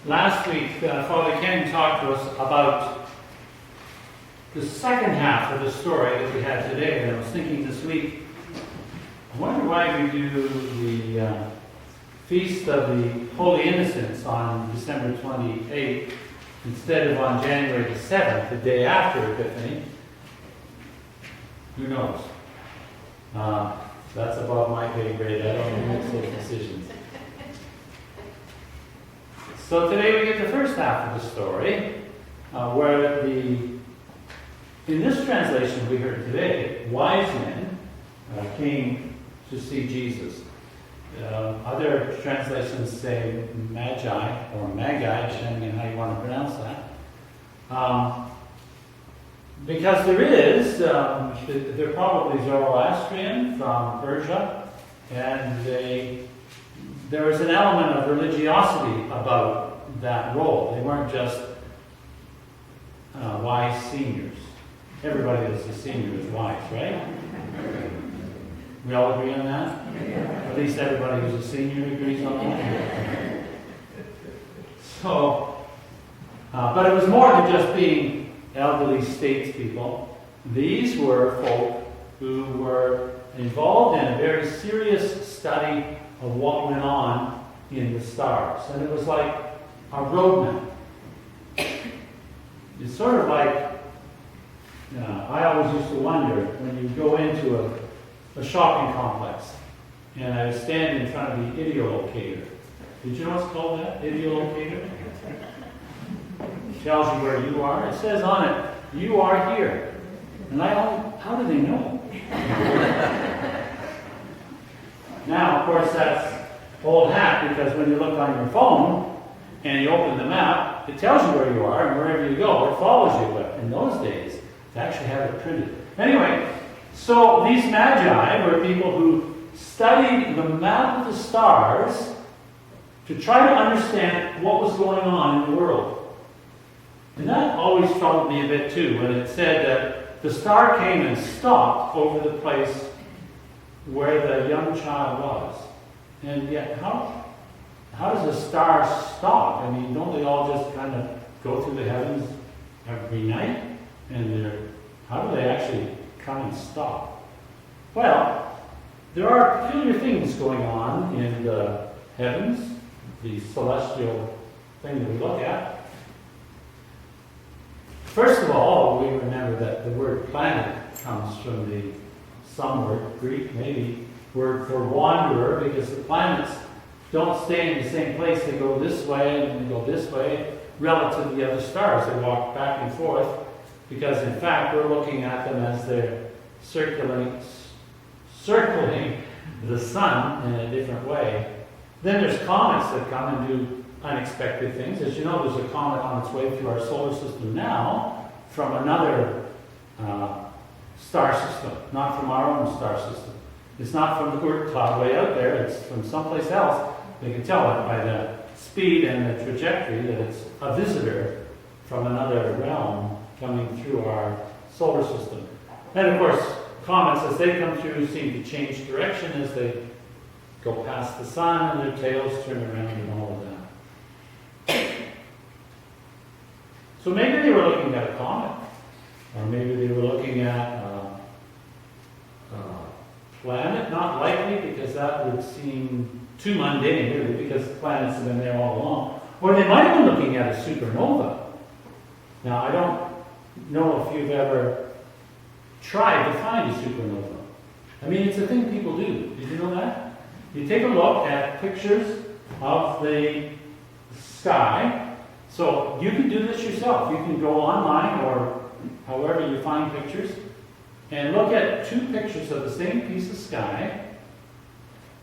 Last week, Father Ken talked to us about the second half of the story that we had today, and I was thinking this week, I wonder why we do the Feast of the Holy Innocents on December 28th instead of on January the 7th, the day after Epiphany. Who knows? That's above my pay grade. I don't make those decisions. So today we get the first half of the story, where in this translation we heard today, wise men came to see Jesus. Other translations say Magi or Magi, depending on how you want to pronounce that. Because they're probably Zoroastrian from Persia, and there was an element of religiosity about that role. They weren't just wise seniors. Everybody that's a senior is wise, right? We all agree on that? At least everybody who's a senior agrees on that. So, but it was more than just being elderly statespeople. These were folk who were involved in a very serious study of what went on in the stars. And it was like a roadmap. It's sort of like, I always used to wonder when you go into a shopping complex and I stand in front of the ideolocator. Did you know what's called that? Ideolocator? It tells you where you are. It says on it, you are here. And how do they know? Now, of course, that's old hat, because when you look on your phone and you open the map, it tells you where you are, and wherever you go, it follows you. But in those days, to actually have it printed. Anyway, so these Magi were people who studied the map of the stars to try to understand what was going on in the world. And that always troubled me a bit too, when it said that the star came and stopped over the place where the young child was. And yet, how does a star stop? I mean, don't they all just kind of go through the heavens every night? And how do they actually come and stop? Well, there are peculiar things going on in the heavens, the celestial thing that we look at. First of all, we remember that the word planet comes from some word, Greek maybe, word for wanderer, because the planets don't stay in the same place. They go this way and they go this way relative to the other stars. They walk back and forth because, in fact, we're looking at them as they're circling the sun in a different way. Then there's comets that come and do unexpected things. As you know, there's a comet on its way through our solar system now from another star system, not from our own star system. It's not from the Oort cloud way out there, it's from someplace else. They can tell it by the speed and the trajectory that it's a visitor from another realm coming through our solar system. And of course, comets, as they come through, seem to change direction as they go past the sun, and their tails turn around and all of that. So maybe they were looking at a comet, or maybe they were looking at a planet. Not likely, because that would seem too mundane, really, because planets have been there all along. Or they might have been looking at a supernova. Now, I don't know if you've ever tried to find a supernova. I mean, it's a thing people do. Did you know that? You take a look at pictures of the sky. So you can do this yourself. You can go online or however you find pictures and look at two pictures of the same piece of sky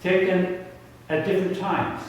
taken at different times.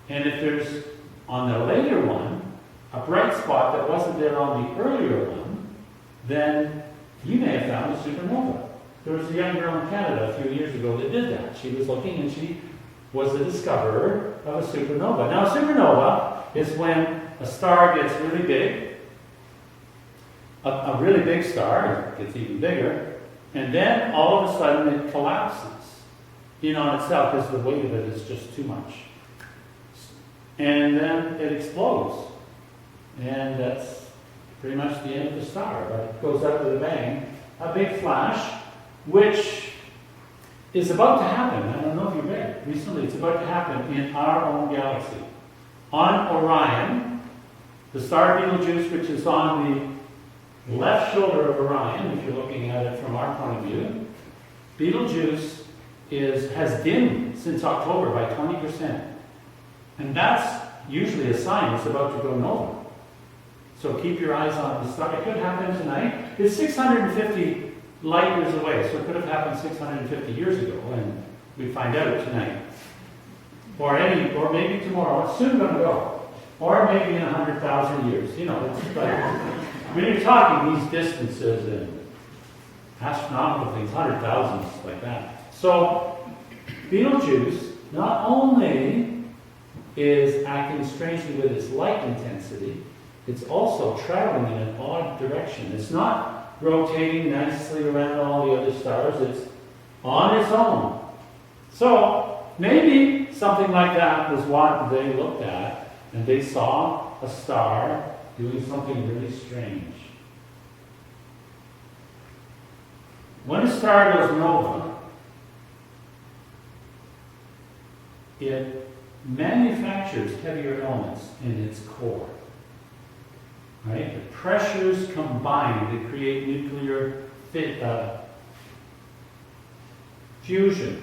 And if there's, on the later one, a bright spot that wasn't there on the earlier one, then you may have found a supernova. There was a young girl in Canada a few years ago that did that. She was looking and she was the discoverer of a supernova. Now, a supernova is when a star gets really big, a really big star, it gets even bigger, and then all of a sudden it collapses in on itself because the weight of it is just too much. and then it explodes. And that's pretty much the end of the star, but it goes out with a bang. A big flash, which is about to happen. I don't know if you read it recently. It's about to happen in our own galaxy. On Orion, the star Betelgeuse, which is on the left shoulder of Orion, if you're looking at it from our point of view, Betelgeuse has dimmed since October by 20%. And that's usually a sign it's about to go nova. So keep your eyes on the star. It could happen tonight. It's 650 light years away, so it could have happened 650 years ago, and we find out tonight. Or maybe tomorrow. It's soon going to go. Or maybe in 100,000 years. You know, it's like, when you're talking these distances and astronomical things, 100,000s like that. So, Betelgeuse not only is acting strangely with its light intensity, it's also traveling in an odd direction. It's not rotating nicely around all the other stars. It's on its own. So, maybe something like that was what they looked at, and they saw a star doing something really strange. When a star goes nova, it manufactures heavier elements in its core. Right? The pressures combine to create nuclear fusion.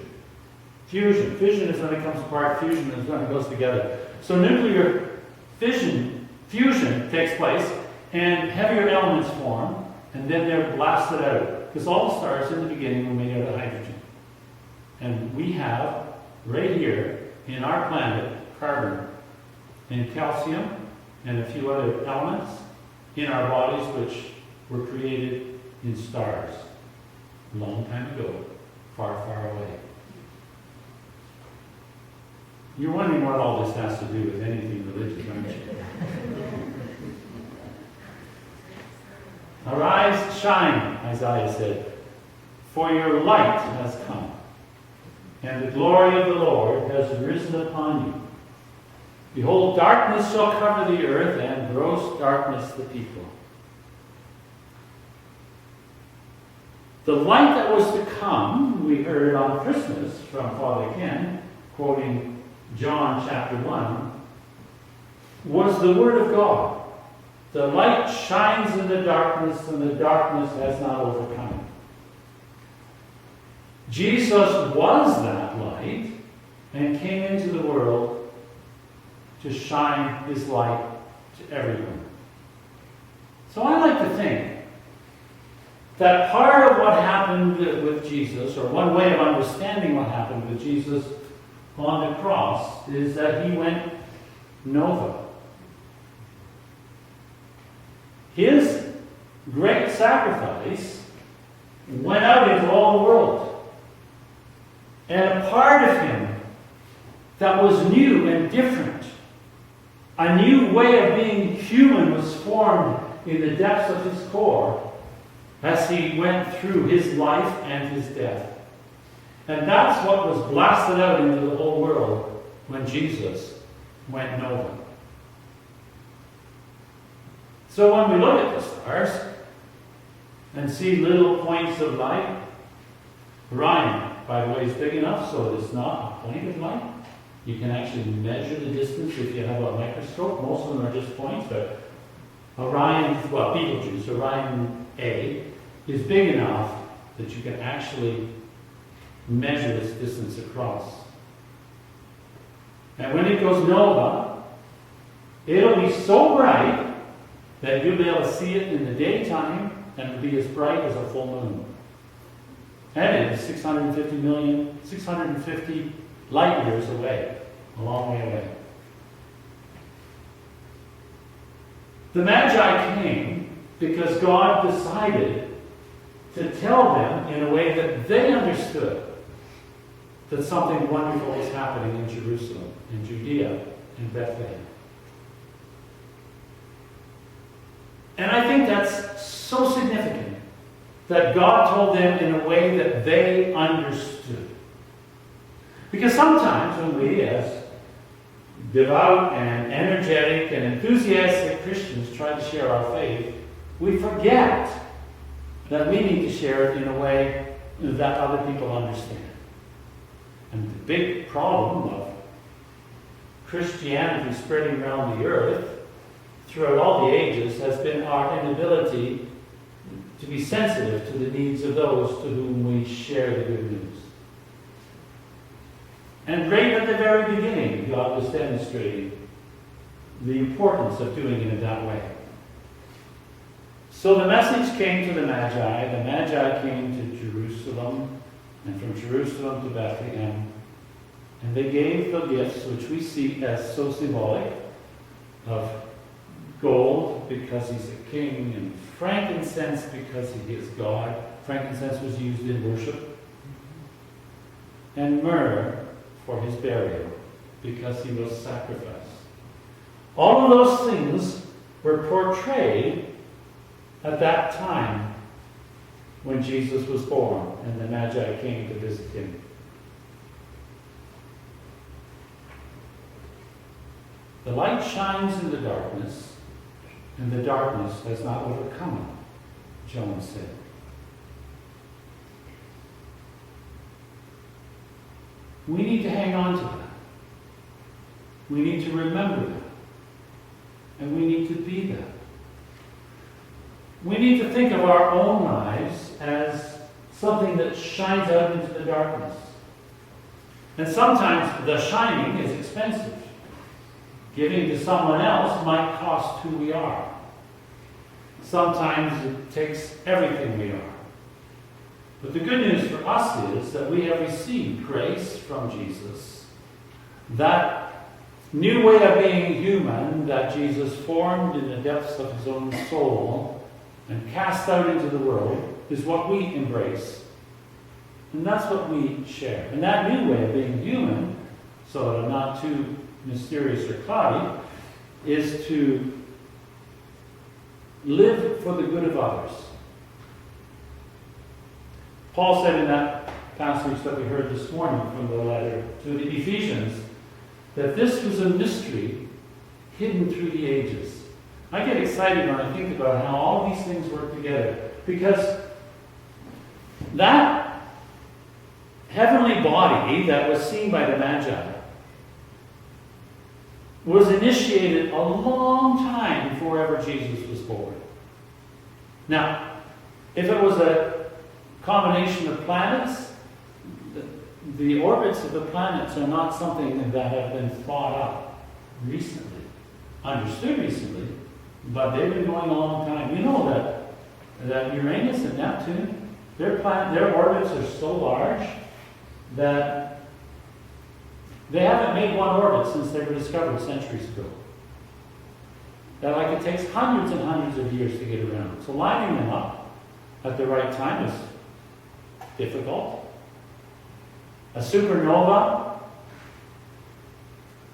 Fission is when it comes apart, fusion is when it goes together. So nuclear fusion takes place, and heavier elements form, and then they're blasted out. Because all the stars in the beginning were made out of hydrogen. And we have, right here, in our planet, carbon and calcium and a few other elements in our bodies which were created in stars a long time ago, far, far away. You're wondering what all this has to do with anything religious, aren't you? Arise, shine, Isaiah said, for your light has come, and the glory of the Lord has risen upon you. Behold, darkness shall cover the earth, and gross darkness the people. The light that was to come, we heard on Christmas from Father Ken, quoting John chapter 1, was the Word of God. The light shines in the darkness, and the darkness has not overcome it. Jesus was that light and came into the world to shine his light to everyone. So I like to think that part of what happened with Jesus, or one way of understanding what happened with Jesus on the cross, is that he went nova. His great sacrifice went out into all the world. And a part of him that was new and different, a new way of being human, was formed in the depths of his core as he went through his life and his death. And that's what was blasted out into the whole world when Jesus went nova. So when we look at the stars and see little points of light, Orion, by the way, is big enough so it's not a point of light. You can actually measure the distance if you have a microscope. Most of them are just points, but Betelgeuse, Orion A, is big enough that you can actually measure this distance across. And when it goes nova, it'll be so bright that you'll be able to see it in the daytime, and it'll be as bright as a full moon. And it is 650 light years away, a long way away. The Magi came because God decided to tell them in a way that they understood that something wonderful was happening in Jerusalem, in Judea, in Bethlehem. And I think that's so significant that God told them in a way that they understood. Because sometimes when we, as devout and energetic and enthusiastic Christians try to share our faith, we forget that we need to share it in a way that other people understand. And the big problem of Christianity spreading around the earth throughout all the ages has been our inability to be sensitive to the needs of those to whom we share the good news. And right at the very beginning, God was demonstrating the importance of doing it in that way. So the message came to the Magi. The Magi came to Jerusalem, and from Jerusalem to Bethlehem. And they gave the gifts, which we see as so symbolic, of gold because he's a king, and frankincense because he is God. Frankincense was used in worship. And myrrh for his burial because he was sacrificed. All of those things were portrayed at that time when Jesus was born and the Magi came to visit him. The light shines in the darkness, and the darkness has not overcome it, John said. We need to hang on to that. We need to remember that. And we need to be that. We need to think of our own lives as something that shines out into the darkness. And sometimes the shining is expensive. Giving to someone else might cost who we are. Sometimes it takes everything we are. But the good news for us is that we have received grace from Jesus. That new way of being human that Jesus formed in the depths of his own soul and cast out into the world is what we embrace. And that's what we share. And that new way of being human, so that I'm not too mysterious or cloudy, is to live for the good of others. Paul said in that passage that we heard this morning from the letter to the Ephesians that this was a mystery hidden through the ages. I get excited when I think about how all these things work together, because that heavenly body that was seen by the Magi was initiated a long time before ever Jesus was born. Now, if it was a combination of planets, the orbits of the planets are not something that have been thought up recently, understood recently, but they've been going a long time. We know that Uranus and Neptune, their orbits are so large that they haven't made one orbit since they were discovered centuries ago. That it takes hundreds and hundreds of years to get around. So lining them up at the right time is difficult. A supernova,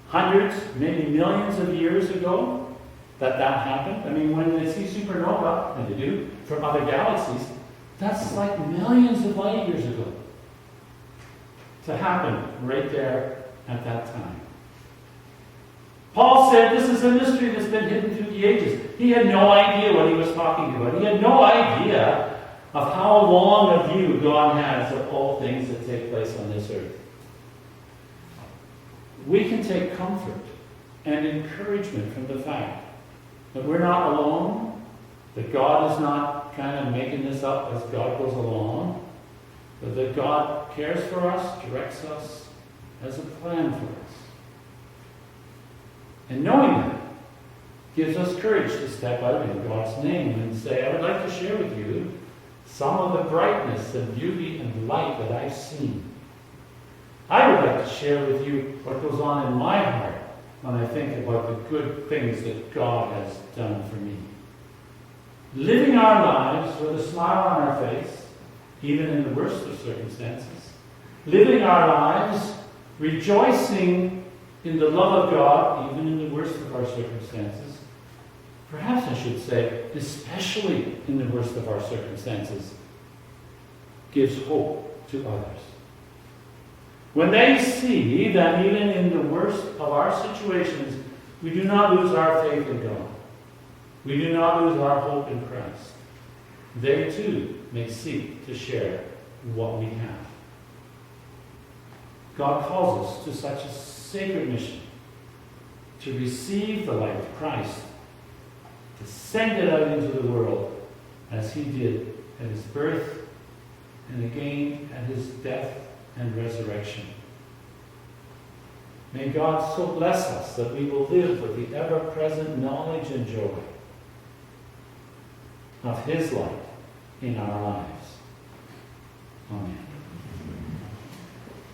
hundreds, maybe millions of years ago, that happened. I mean, when they see supernova, and they do, from other galaxies, that's like millions of light years ago. To happen right there at that time. Paul said this is a mystery that's been hidden through the ages. He had no idea what he was talking about. He had no idea of how long a view God has of all things that take place on this earth. We can take comfort and encouragement from the fact that we're not alone, that God is not kind of making this up as God goes along, but that God cares for us, directs us, has a plan for us. And knowing that gives us courage to step out in God's name and say, I would like to share with you some of the brightness and beauty and light that I've seen. I would like to share with you what goes on in my heart when I think about the good things that God has done for me. Living our lives with a smile on our face, even in the worst of circumstances. Living our lives rejoicing in the love of God, even in the worst of our circumstances. Perhaps I should say, especially in the worst of our circumstances, gives hope to others. When they see that even in the worst of our situations, we do not lose our faith in God. We do not lose our hope in Christ. They too may seek to share what we have. God calls us to such a sacred mission, to receive the light of Christ, to send it out into the world as he did at his birth and again at his death and resurrection. May God so bless us that we will live with the ever-present knowledge and joy of his light in our lives. Amen.